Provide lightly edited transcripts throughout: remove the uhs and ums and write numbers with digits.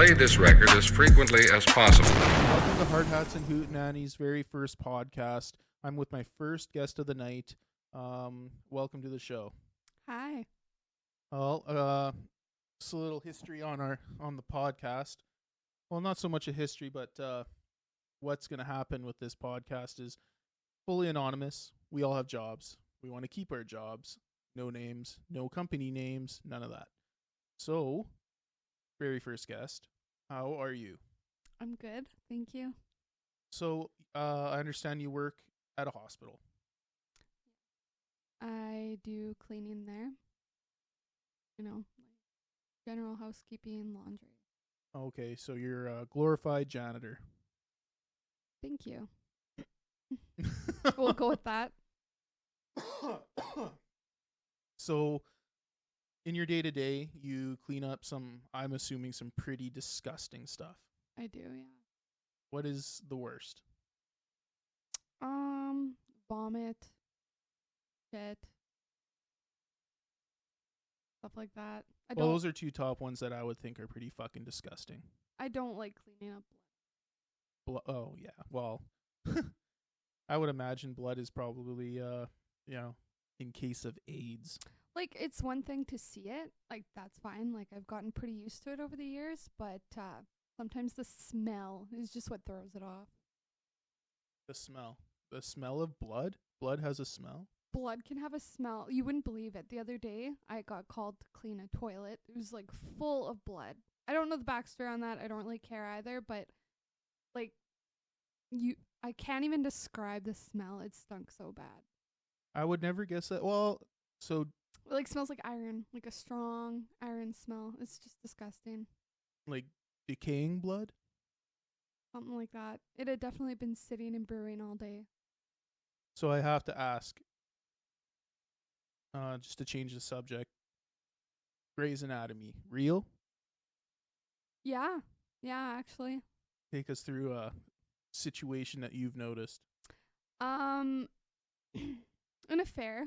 play this record as frequently as possible. Welcome to Hard Hats and Hootenanny's very first podcast. I'm with my first guest of the night. Welcome to the show. Hi. Well, just a little history on the podcast. Well, not so much a history, but what's going to happen with this podcast is fully anonymous. We all have jobs. We want to keep our jobs. No names, no company names, none of that. So, very first guest, how are you? I'm good. Thank you. So, I understand you work at a hospital. I do cleaning there. You know, like general housekeeping, laundry. Okay, so you're a glorified janitor. Thank you. We'll go with that. So, in your day-to-day, you clean up I'm assuming some pretty disgusting stuff. I do, yeah. What is the worst? Vomit, shit, stuff like that. Well, those are two top ones that I would think are pretty fucking disgusting. I don't like cleaning up blood. Oh, yeah. Well, I would imagine blood is probably, in case of AIDS. Like, it's one thing to see it. Like, that's fine. Like, I've gotten pretty used to it over the years. But sometimes the smell is just what throws it off. The smell. The smell of blood? Blood has a smell? Blood can have a smell. You wouldn't believe it. The other day, I got called to clean a toilet. It was, like, full of blood. I don't know the backstory on that. I don't really care either. But, like, I can't even describe the smell. It stunk so bad. I would never guess that. Well, so... It, like, smells like iron. Like a strong iron smell. It's just disgusting. Like decaying blood? Something like that. It had definitely been sitting and brewing all day. So I have to ask, just to change the subject, Grey's Anatomy, real? Yeah. Yeah, actually. Take us through a situation that you've noticed. An affair.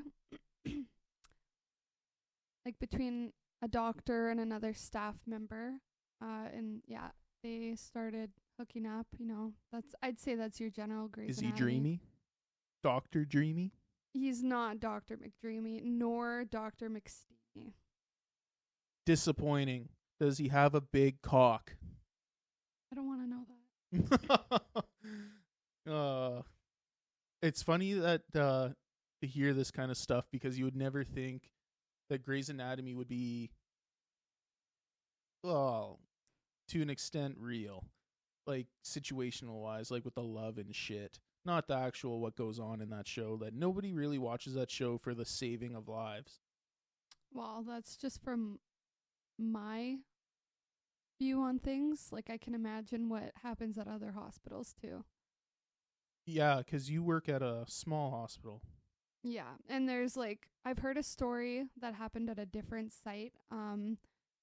Like between a doctor and another staff member. And yeah, they started hooking up, I'd say that's your general Grey's Anatomy. Is he dreamy? Dr. Dreamy? He's not Dr. McDreamy, nor Dr. McSteamy. Disappointing. Does he have a big cock? I don't want to know that. It's funny that to hear this kind of stuff because you would never think that Grey's Anatomy would be, well, to an extent real, like situational wise, like with the love and shit. Not the actual what goes on in that show. That nobody really watches that show for the saving of lives. Well, that's just from my view on things. Like, I can imagine what happens at other hospitals too. Yeah, because you work at a small hospital. Yeah, and there's like, I've heard a story that happened at a different site.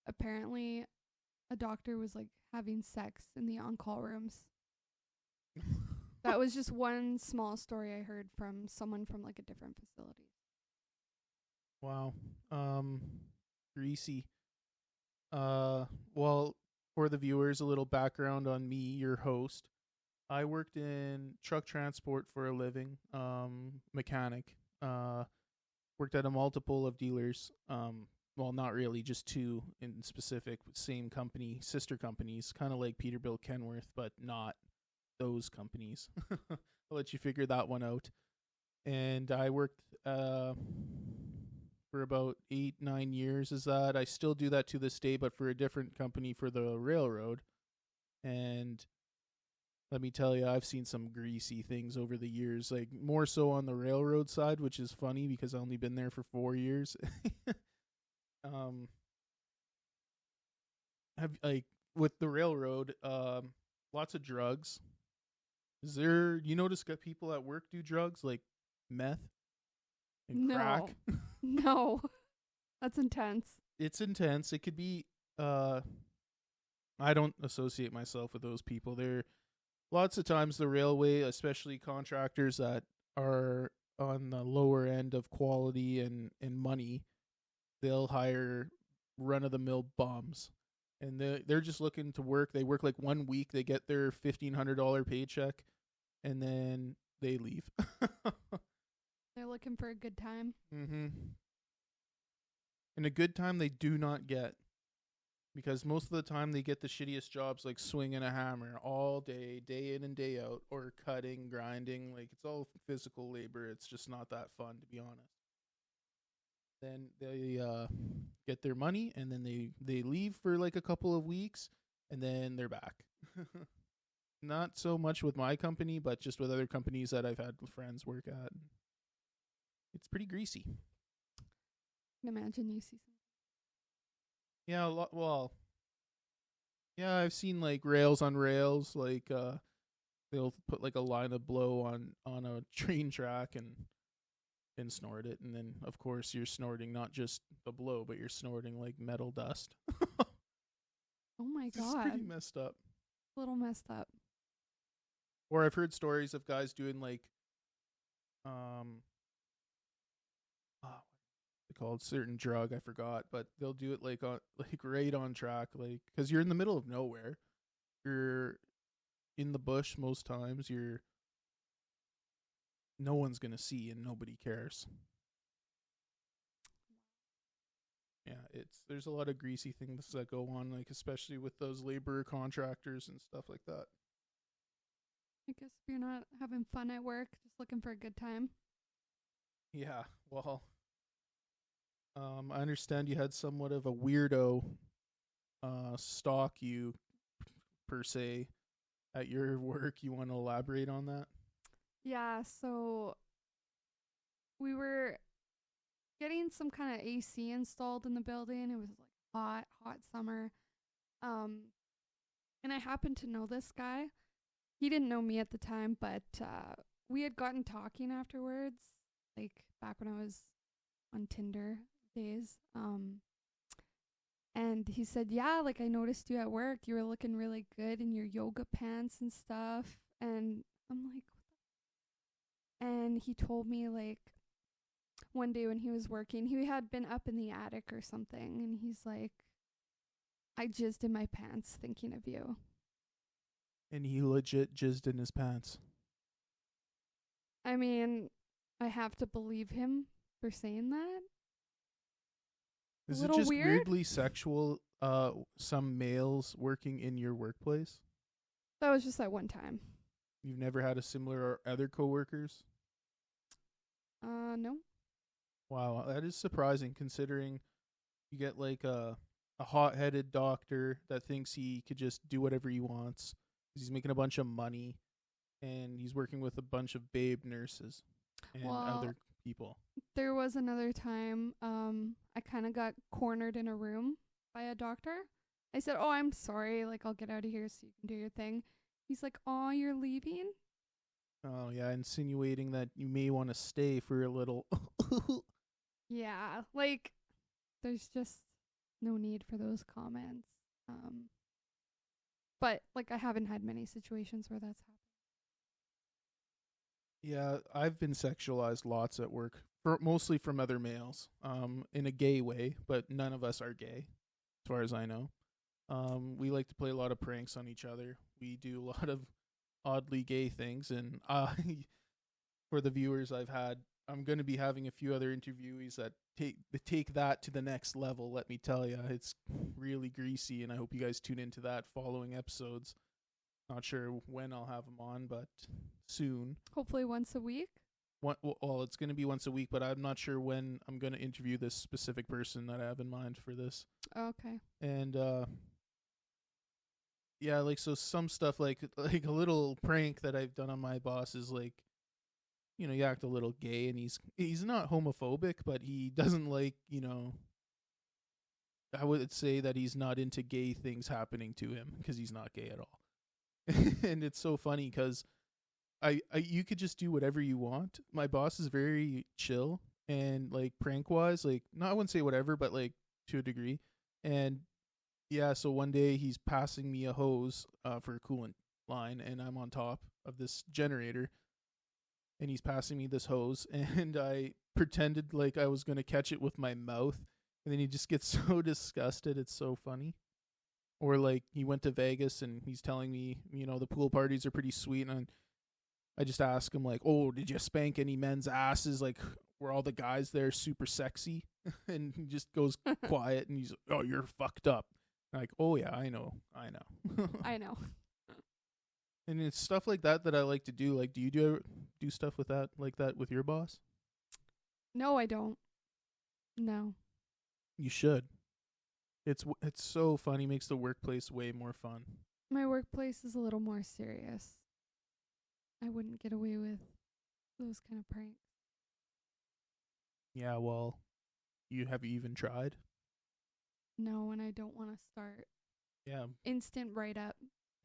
Apparently a doctor was like having sex in the on-call rooms. That was just one small story I heard from someone from like a different facility. Wow. Greasy. Well, for the viewers, a little background on me, your host. I worked in truck transport for a living, mechanic. Worked at a multiple of dealers. Well, not really, just two in specific, same company, sister companies, kind of like Peterbilt Kenworth, but not those companies. I'll let you figure that one out. And I worked for about 8-9 years as that. I still do that to this day, but for a different company for the railroad. And let me tell you, I've seen some greasy things over the years, like more so on the railroad side, which is funny because I've only been there for 4 years. Have like with the railroad, lots of drugs. Is there, you notice people at work do drugs like meth and crack? No. That's intense. It's intense. It could be, I don't associate myself with those people. They're lots of times the railway, especially contractors that are on the lower end of quality and money, they'll hire run-of-the-mill bums and they're just looking to work. They work like 1 week, they get their $1,500 paycheck, and then they leave. They're looking for a good time. Mm-hmm. And a good time they do not get, because most of the time they get the shittiest jobs, like swinging a hammer all day, day in and day out, or cutting, grinding. Like, it's all physical labor. It's just not that fun, to be honest. Then they get their money, and then they leave for like a couple of weeks, and then they're back. Not so much with my company, but just with other companies that I've had friends work at. It's pretty greasy. I can imagine you see some. Yeah, well, yeah, I've seen like rails on rails. Like, they'll put like a line of blow on a train track and snort it, and then of course you're snorting not just the blow, but you're snorting like metal dust. Oh my It's god, pretty messed up. a little messed up. Or I've heard stories of guys doing like, they called certain drug, I forgot, but they'll do it like on like right on track, like, because you're in the middle of nowhere, you're in the bush most times, no one's gonna see and nobody cares. Yeah, there's a lot of greasy things that go on, like especially with those laborer contractors and stuff like that. I guess if you're not having fun at work, just looking for a good time. Yeah, well, I understand you had somewhat of a weirdo stalk you, per se, at your work. You want to elaborate on that? Yeah, so we were getting some kind of AC installed in the building. It was like hot summer. And I happened to know this guy. He didn't know me at the time, but we had gotten talking afterwards, like back when I was on Tinder days. And he said, yeah, like I noticed you at work. You were looking really good in your yoga pants and stuff. And I'm like, what the? And he told me, like, one day when he was working, he had been up in the attic or something. And he's like, I jizzed in my pants thinking of you. And he legit jizzed in his pants. I mean, I have to believe him for saying that. Is it little just weird? weirdly sexual, some males working in your workplace? That was just that one time. You've never had a similar or other coworkers? No. Wow, that is surprising considering you get like a hot-headed doctor that thinks he could just do whatever he wants. He's making a bunch of money, and he's working with a bunch of babe nurses and other people. There was another time I kind of got cornered in a room by a doctor. I said, oh, I'm sorry. Like, I'll get out of here so you can do your thing. He's like, oh, you're leaving? Oh, yeah, insinuating that you may want to stay for a little. Yeah, like, there's just no need for those comments. But, like, I haven't had many situations where that's happened. Yeah, I've been sexualized lots at work, mostly from other males, in a gay way, but none of us are gay, as far as I know. We like to play a lot of pranks on each other. We do a lot of oddly gay things, and for the viewers I'm going to be having a few other interviewees that take that to the next level, let me tell you. It's really greasy, and I hope you guys tune into that following episodes. Not sure when I'll have them on, but soon. Hopefully once a week. Well, it's going to be once a week, but I'm not sure when I'm going to interview this specific person that I have in mind for this. Okay. And yeah, like, so some stuff like a little prank that I've done on my boss is like, you know, you act a little gay, and he's not homophobic, but he doesn't like, you know, I would say that he's not into gay things happening to him because he's not gay at all. And it's so funny because you could just do whatever you want. My boss is very chill, and like prank wise, like, no, I wouldn't say whatever, but like to a degree. And yeah, so one day he's passing me a hose for a coolant line, and I'm on top of this generator, and he's passing me this hose, and I pretended like I was going to catch it with my mouth, and then he just gets so disgusted. It's so funny. Or like he went to Vegas and he's telling me, the pool parties are pretty sweet, and I just ask him like, "Oh, did you spank any men's asses? Like, were all the guys there super sexy?" And he just goes quiet, and he's like, "Oh, you're fucked up." I'm like, "Oh yeah, I know." I know. And it's stuff like that I like to do. Like, do you do stuff with that like that with your boss? No, I don't. No. You should. It's so funny. Makes the workplace way more fun. My workplace is a little more serious. I wouldn't get away with those kind of pranks. Yeah, well, you even tried? No, and I don't want to start. Yeah, Instant write up.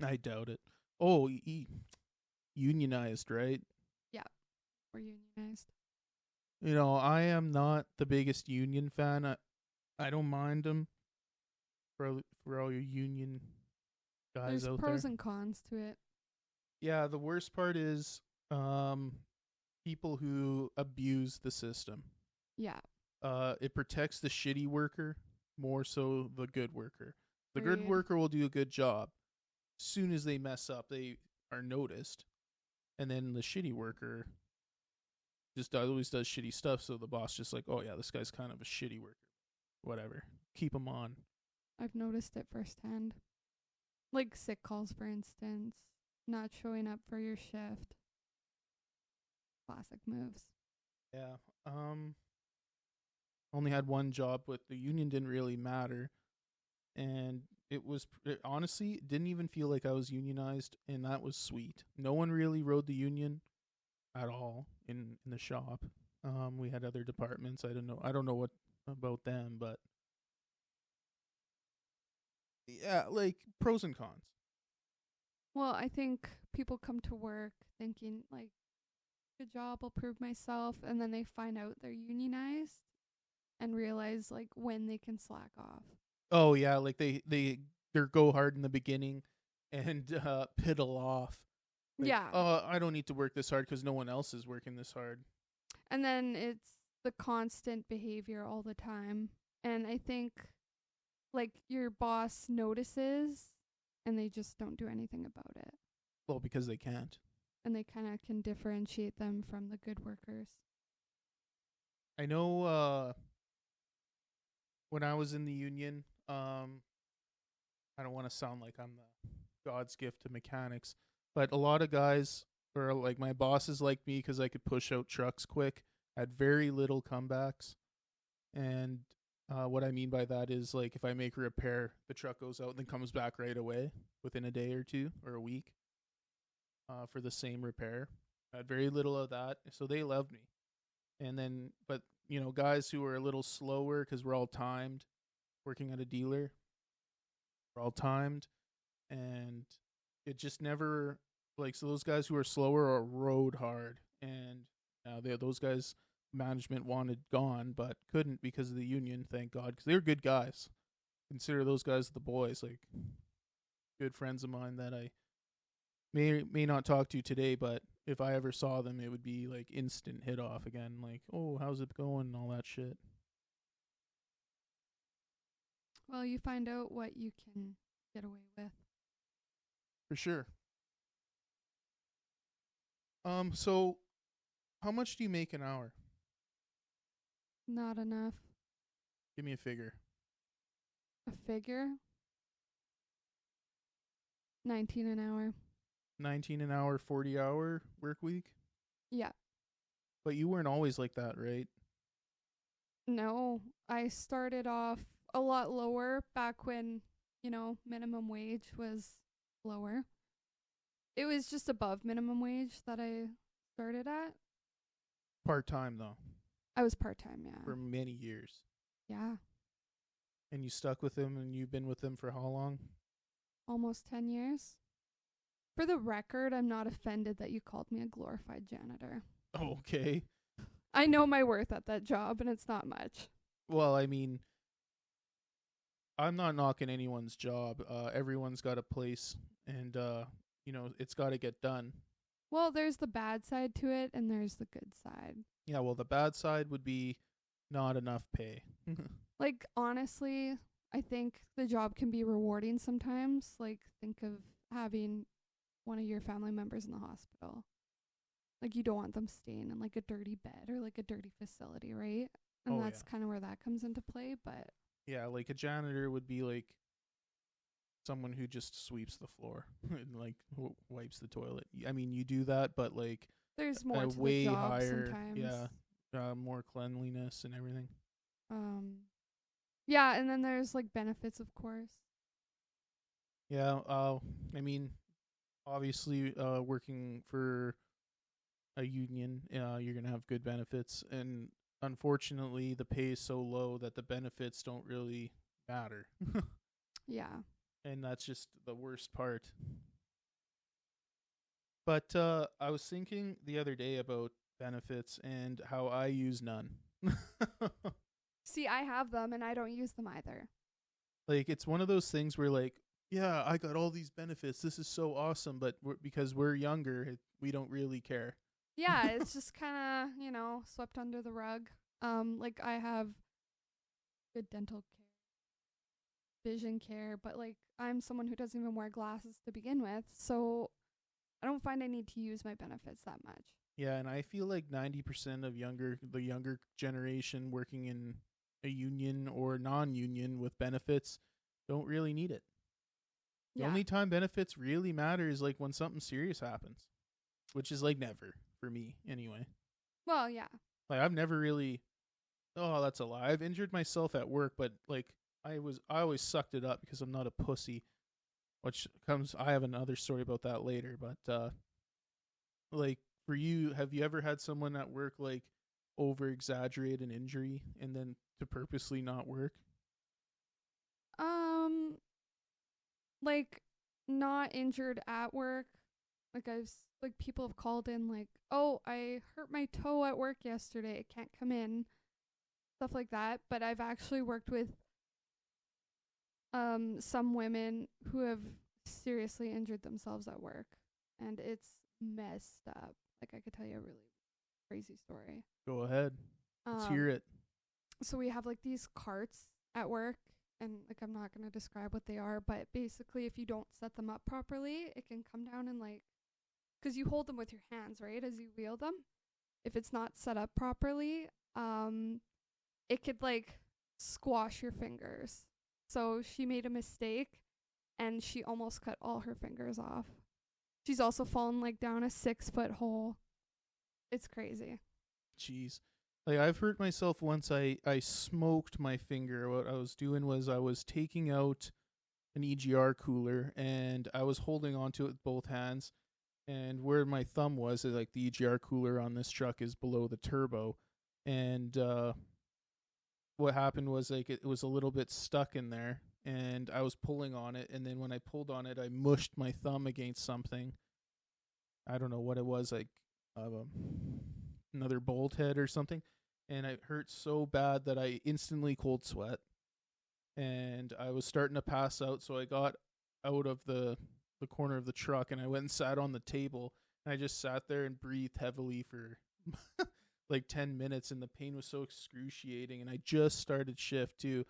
I doubt it. Oh, unionized, right? Yeah, we're unionized. I am not the biggest union fan. I don't mind them for all your union guys There's out pros there. and cons to it. Yeah, the worst part is people who abuse the system. Yeah. It protects the shitty worker more so the good worker. The good Agreed. worker will do a good job. Soon as they mess up, they are noticed, and then the shitty worker just always does shitty stuff. So the boss just like, oh yeah, this guy's kind of a shitty worker. Whatever, keep him on. I've noticed it firsthand. Like sick calls, for instance. Not showing up for your shift. Classic moves. Yeah. Only had one job, but the union didn't really matter, and it honestly didn't even feel like I was unionized, and that was sweet. No one really rode the union at all in the shop. We had other departments. I don't know what about them, but yeah, like pros and cons. Well, I think people come to work thinking, like, good job, I'll prove myself. And then they find out they're unionized and realize, like, when they can slack off. Oh yeah, like they go hard in the beginning and piddle off. Like, yeah. oh, I don't need to work this hard because no one else is working this hard. And then it's the constant behavior all the time. And I think, like, your boss notices and they just don't do anything about it. Well, because they can't. And they kind of can differentiate them from the good workers. I know when I was in the union, I don't want to sound like I'm the God's gift to mechanics, but a lot of guys, or like my bosses, like me because I could push out trucks quick, had very little comebacks. And what I mean by that is, like, if I make a repair, the truck goes out and then comes back right away within a day or two or a week for the same repair. I had very little of that, so they loved me. And then, but guys who are a little slower because we're all timed, working at a dealer, we're all timed, and it just never like, so those guys who are slower are rode hard, and those guys management wanted gone but couldn't because of the union, thank God, because they're good guys. Consider those guys the boys, like good friends of mine that I may not talk to today, but if I ever saw them, it would be like instant hit off again, like, oh, how's it going, and all that shit. Well, you find out what you can get away with. For sure. So how much do you make an hour? Not enough. Give me a figure. A figure? 19 an hour. 19 an hour, 40-hour work week? Yeah. But you weren't always like that, right? No, I started off a lot lower back when, minimum wage was lower. It was just above minimum wage that I started at. Part-time, though. I was part-time, yeah. For many years. Yeah. And you stuck with them, and you've been with them for how long? Almost 10 years. For the record, I'm not offended that you called me a glorified janitor. Okay. I know my worth at that job, and it's not much. Well, I mean, I'm not knocking anyone's job. Everyone's got a place, and, it's got to get done. Well, there's the bad side to it, and there's the good side. Yeah, well, the bad side would be not enough pay. Like, honestly, I think the job can be rewarding sometimes. Like, think of having one of your family members in the hospital. Like, you don't want them staying in like a dirty bed or like a dirty facility, right? And Oh, that's yeah. kind of where that comes into play. But Yeah, like a janitor would be like someone who just sweeps the floor and like wipes the toilet. I mean, you do that, but like there's more a to the way job higher, sometimes. more cleanliness and everything. Yeah, and then there's like benefits, of course. Yeah, I mean, obviously, working for a union, you're gonna have good benefits, and unfortunately, the pay is so low that the benefits don't really matter, Yeah. and that's just the worst part. But I was thinking the other day about benefits and how I use none. See, I have them and I don't use them either. Like it's one of those things where like, yeah, I got all these benefits. This is so awesome, but because we're younger, we don't really care. Yeah, it's just kind of, swept under the rug. Like I have good dental care, vision care, but like I'm someone who doesn't even wear glasses to begin with, so I don't find I need to use my benefits that much. Yeah, and I feel like 90% of the younger generation working in a union or non-union with benefits don't really need it. The Yeah. only time benefits really matter is like when something serious happens, which is like never for me anyway. Well, yeah. Like I've never really oh, that's a lie. I've injured myself at work, but like I always sucked it up because I'm not a pussy. Which comes I have another story about that later, but like for you, have you ever had someone at work like over exaggerate an injury and then to purposely not work? Um, like not injured at work. Like like people have called in like, "Oh, I hurt my toe at work yesterday. I can't come in." Stuff like that, but I've actually worked with some women who have seriously injured themselves at work, and it's messed up. Like I could tell you a really crazy story. Go ahead. Let's hear it. So we have like these carts at work, and like I'm not going to describe what they are, but basically if you don't set them up properly, it can come down and like, cuz you hold them with your hands, right, as you wheel them. If it's not set up properly, it could like squash your fingers. So she made a mistake and she almost cut all her fingers off. She's also fallen like down a 6-foot hole. It's crazy. Jeez. Like I've hurt myself once. I smoked my finger. What I was doing was I was taking out an EGR cooler and I was holding onto it with both hands. And where my thumb was, like the EGR cooler on this truck is below the turbo. And what happened was like it was a little bit stuck in there and I was pulling on it, and then when I pulled on it I mushed my thumb against something. I don't know what it was, like another bolt head or something, and it hurt so bad that I instantly cold sweat and I was starting to pass out, so I got out of the corner of the truck and I went and sat on the table, and I just sat there and breathed heavily for like 10 minutes, and the pain was so excruciating, and I just started shift too.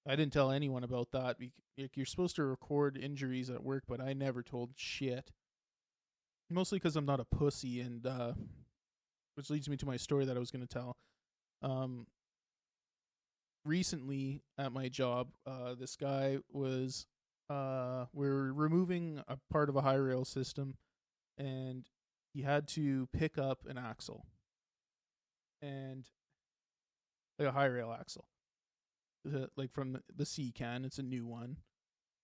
I didn't tell anyone about that. You're supposed to record injuries at work, but I never told shit. Mostly because I'm not a pussy, and which leads me to my story that I was going to tell. Recently at my job, this guy was we're removing a part of a high rail system, and he had to pick up an axle, and like a high rail axle, like from the C can. It's a new one,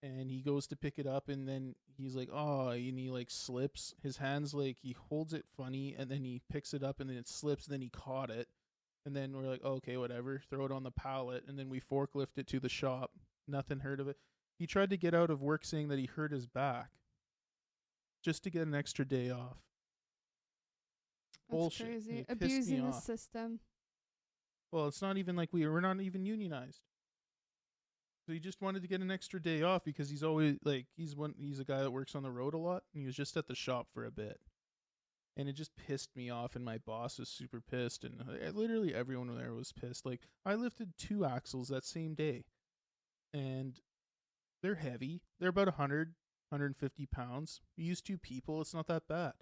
and he goes to pick it up, and then he's like, oh, and he like slips his hands, like he holds it funny, and then he picks it up, and then it slips, and then he caught it, and then we're like, okay, whatever, throw it on the pallet, and then we forklift it to the shop. Nothing heard of it. He tried to get out of work saying that he hurt his back just to get an extra day off. That's Bullshit. crazy. It pissed me Abusing the off. system. Well, it's not even like we're not even unionized. So he just wanted to get an extra day off because he's always like he's a guy that works on the road a lot, and he was just at the shop for a bit. And it just pissed me off, and my boss was super pissed, and literally everyone there was pissed. Like I lifted 2 axles that same day. and they're heavy. They're about 100, 150 pounds. You use two people, it's not that bad.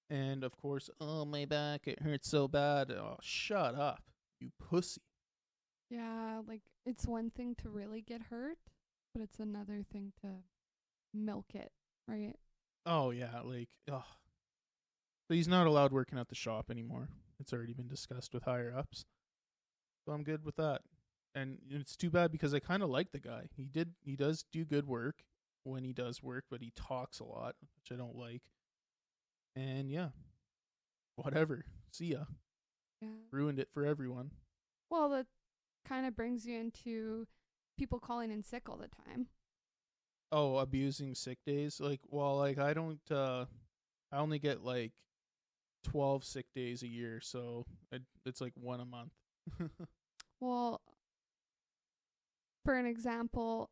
And of course, oh, my back, it hurts so bad. Oh, shut up, you pussy. Yeah, like it's one thing to really get hurt, but it's another thing to milk it, right? Oh, yeah, like, oh. So he's not allowed working at the shop anymore. It's already been discussed with higher ups. So I'm good with that. And it's too bad because I kind of like the guy. He does do good work when he does work, but he talks a lot, which I don't like. And yeah, whatever. See ya. Yeah. Ruined it for everyone. Well, that kind of brings you into people calling in sick all the time. Oh, abusing sick days. Like, well, like I don't. I only get like 12 sick days a year, so it's like one a month. Well, for an example,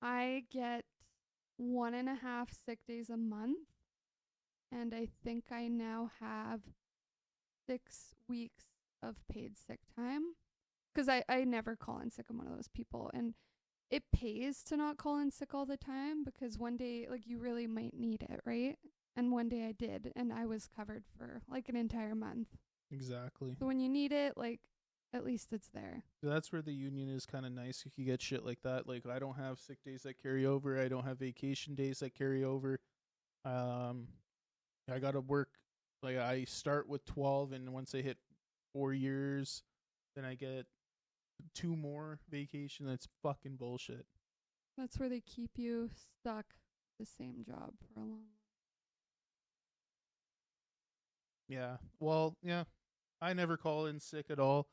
I get 1.5 sick days a month, and I think I now have 6 weeks of paid sick time. Because I never call in sick. I'm one of those people. And it pays to not call in sick all the time because one day, like, you really might need it, right? And one day I did, and I was covered for, like, an entire month. Exactly. So when you need it, like, at least it's there. So that's where the union is kind of nice. You can get shit like that. Like, I don't have sick days that carry over. I don't have vacation days that carry over. I got to work. Like, I start with 12, and once I hit 4 years, then I get 2 more vacation. That's fucking bullshit. That's where they keep you stuck the same job for a long. Yeah. Well, yeah. I never call in sick at all.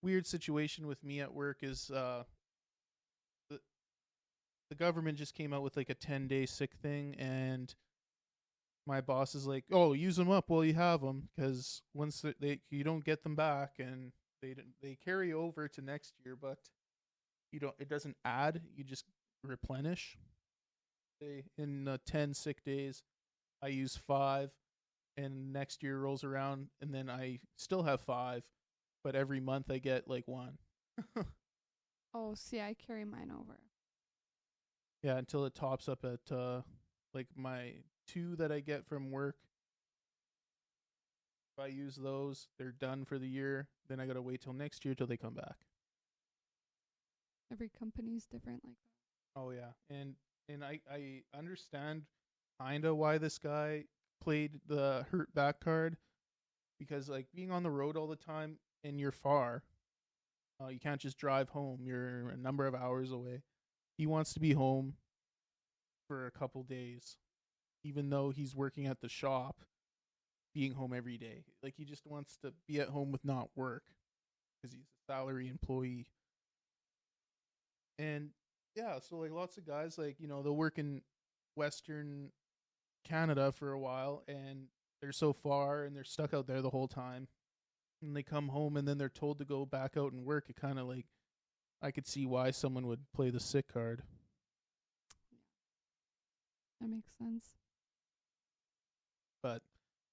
Weird situation with me at work is the government just came out with like a 10-day sick thing, and my boss is like, "Oh, use them up while you have them, because once they you don't get them back, and they carry over to next year, but you don't. It doesn't add. You just replenish. In 10 sick days, I use 5, and next year rolls around, and then I still have 5, but every month I get like 1. Oh, see, I carry mine over. Yeah, until it tops up at like my 2 that I get from work. If I use those, they're done for the year. Then I gotta wait till next year till they come back. Every company's different like that. Oh yeah, and I understand kinda why this guy played the hurt back card, because like being on the road all the time and you're far, you can't just drive home. You're a number of hours away. He wants to be home for a couple days, even though he's working at the shop, being home every day. Like, he just wants to be at home with not work because he's a salary employee. And yeah, so like lots of guys, like, they'll work in Western Canada for a while, and they're so far and they're stuck out there the whole time. And they come home and then they're told to go back out and work. It kind of like, I could see why someone would play the sick card. That makes sense. But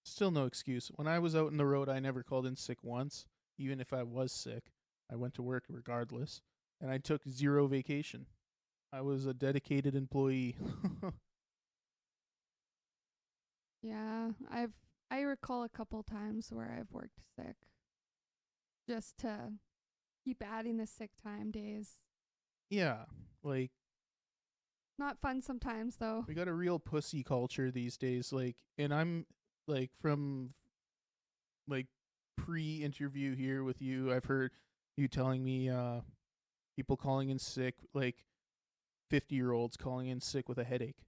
still no excuse. When I was out in the road, I never called in sick once. Even if I was sick, I went to work regardless. And I took 0 vacation. I was a dedicated employee. Yeah, I recall a couple times where I've worked sick just to keep adding the sick time days. Yeah, like, Not fun sometimes though. we got a real pussy culture these days. Like, and I'm like, from like pre-interview here with you, I've heard you telling me people calling in sick, like 50-year-olds calling in sick with a headache.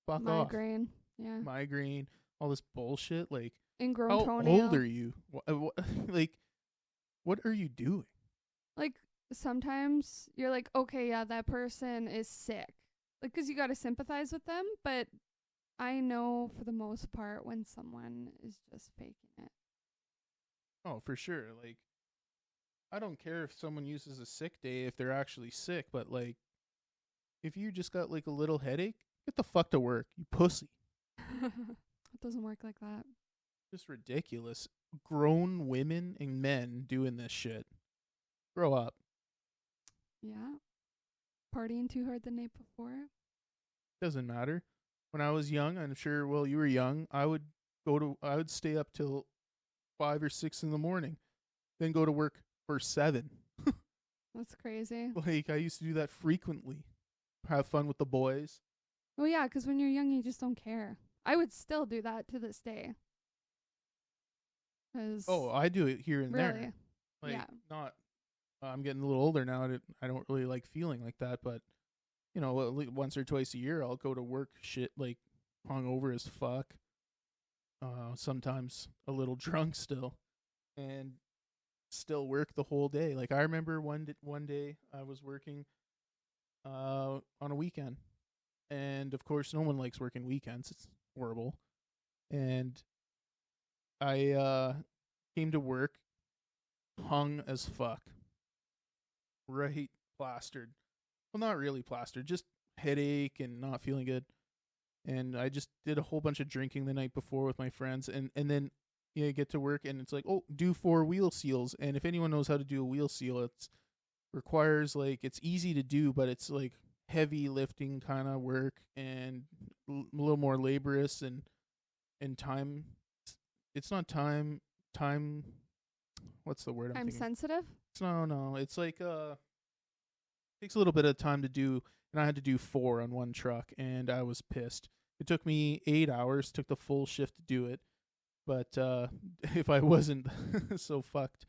Fuck off. Migraine. Yeah. Migraine, all this bullshit. Like, Ingrown how toenail. old are you? Like, what are you doing? Like, sometimes you're like, okay, yeah, that person is sick. Like, 'cause you got to sympathize with them. But I know for the most part when someone is just faking it. Oh, for sure. Like, I don't care if someone uses a sick day if they're actually sick, but like, if you just got like a little headache, get the fuck to work, you pussy. It doesn't work like that. Just ridiculous. Grown women and men doing this shit. Grow up. Yeah. partying too hard the night before? Doesn't matter. When I was young, I'm sure, well, you were young, I would stay up till 5 or 6 in the morning, then go to work for 7. That's crazy. Like, I used to do that frequently. Have fun with the boys. Oh yeah, 'cause when you're young, you just don't care. I would still do that to this day. 'Cause Oh, I do it here and really, there. Like, yeah. not, I'm getting a little older now. I don't really like feeling like that, but, once or twice a year, I'll go to work like, hungover as fuck. Sometimes a little drunk still, and still work the whole day. Like, I remember one day I was working on a weekend, and of course no one likes working weekends. It's horrible. And I came to work hung as fuck, right, plastered. Well, not really plastered, just headache and not feeling good. And I just did a whole bunch of drinking the night before with my friends, and then get to work, and it's like, oh, do 4 wheel seals. And if anyone knows how to do a wheel seal, it's requires, like, it's easy to do, but it's like heavy lifting kind of work, and a little more laborious, and time. It's not time. What's the word I'm I'm thinking? sensitive. No. It's like takes a little bit of time to do, and I had to do 4 on one truck, and I was pissed. It took me 8 hours, took the full shift to do it. But if I wasn't so fucked,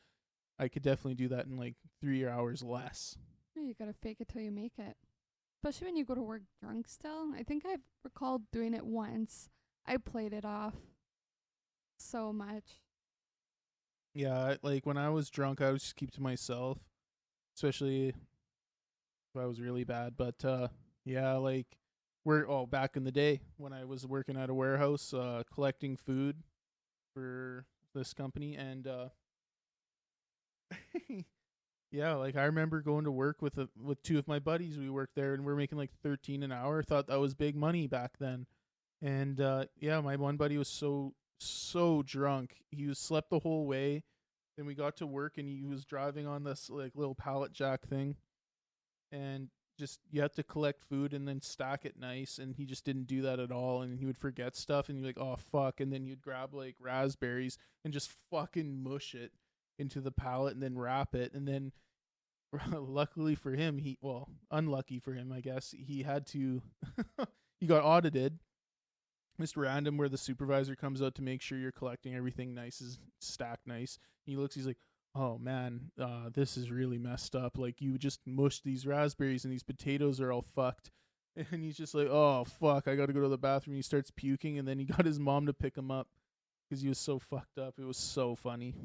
I could definitely do that in like 3 hours less. Yeah, you gotta fake it till you make it. Especially when you go to work drunk still. I think I've recalled doing it once. I played it off so much. Yeah, like when I was drunk, I would just keep to myself, especially if I was really bad. But yeah, like back in the day when I was working at a warehouse, collecting food for this company, and yeah, like I remember going to work with 2 of my buddies. We worked there, and we're making like 13 an hour. Thought that was big money back then. And yeah, my one buddy was so drunk. He was slept the whole way. Then we got to work, and he was driving on this like little pallet jack thing, and just you have to collect food and then stack it nice, and he just didn't do that at all, and he would forget stuff, and you're like, oh fuck, and then you'd grab like raspberries and just fucking mush it into the pallet and then wrap it, and then luckily for him, unlucky for him, I guess, he had to he got audited just random, where the supervisor comes out to make sure you're collecting everything nice, is stacked nice. He looks, he's like, oh man, this is really messed up. Like, you just mushed these raspberries and these potatoes are all fucked. And he's just like, oh fuck, I gotta go to the bathroom. He starts puking, and then he got his mom to pick him up because he was so fucked up. It was so funny.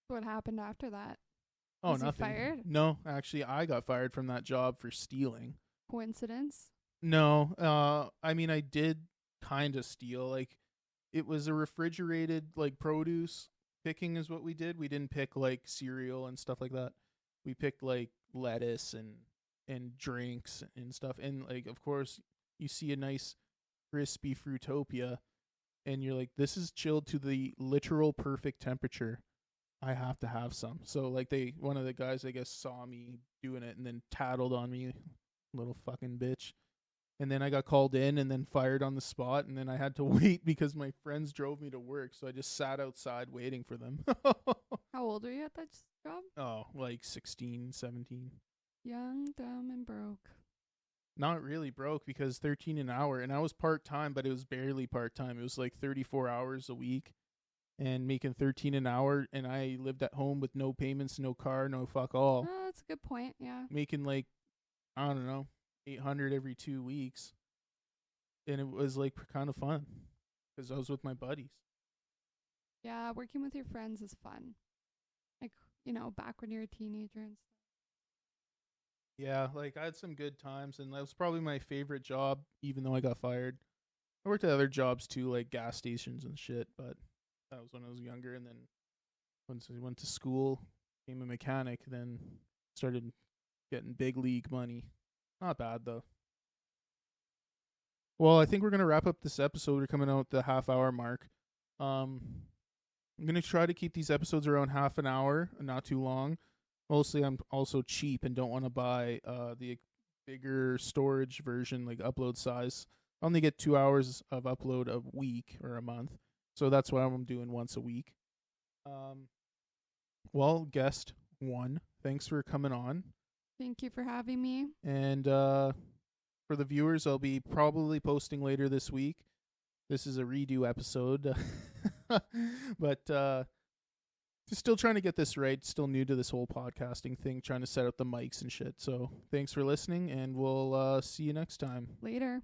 What happened after that? Oh, Was he nothing. fired? No, actually, I got fired from that job for stealing. Coincidence? No, I mean, I did kind of steal. Like, it was a refrigerated, like, produce picking is what we did. We didn't pick like cereal and stuff like that. We picked like lettuce and drinks and stuff. And like, of course, you see a nice crispy Fruitopia, and you're like, this is chilled to the literal perfect temperature. I have to have some. So like, one of the guys, I guess, saw me doing it and then tattled on me, little fucking bitch. And then I got called in and then fired on the spot, and then I had to wait because my friends drove me to work, so I just sat outside waiting for them. How old were you at that job? Oh, like 16, 17. Young, dumb, and broke. Not really broke, because 13 an hour, and I was part-time, but it was barely part-time. It was like 34 hours a week, and making 13 an hour, and I lived at home with no payments, no car, no fuck all. Oh, that's a good point, yeah. Making like, I don't know, 800 every 2 weeks. And it was like kind of fun because I was with my buddies. Yeah, working with your friends is fun. Like, back when you're a teenager and stuff. Yeah, like I had some good times, and that was probably my favorite job, even though I got fired. I worked at other jobs too, like gas stations and shit, but that was when I was younger. And then once I went to school, became a mechanic, then started getting big league money. Not bad though. Well, I think we're gonna wrap up this episode. We're coming out the half-hour mark. I'm gonna try to keep these episodes around half an hour, not too long. Mostly, I'm also cheap and don't want to buy the bigger storage version, like upload size. I only get 2 hours of upload a week or a month, so that's why I'm doing once a week. Well, guest one, thanks for coming on. Thank you for having me. And for the viewers, I'll be probably posting later this week. This is a redo episode, but still trying to get this right. Still new to this whole podcasting thing, trying to set up the mics and shit. So thanks for listening, and we'll see you next time. Later.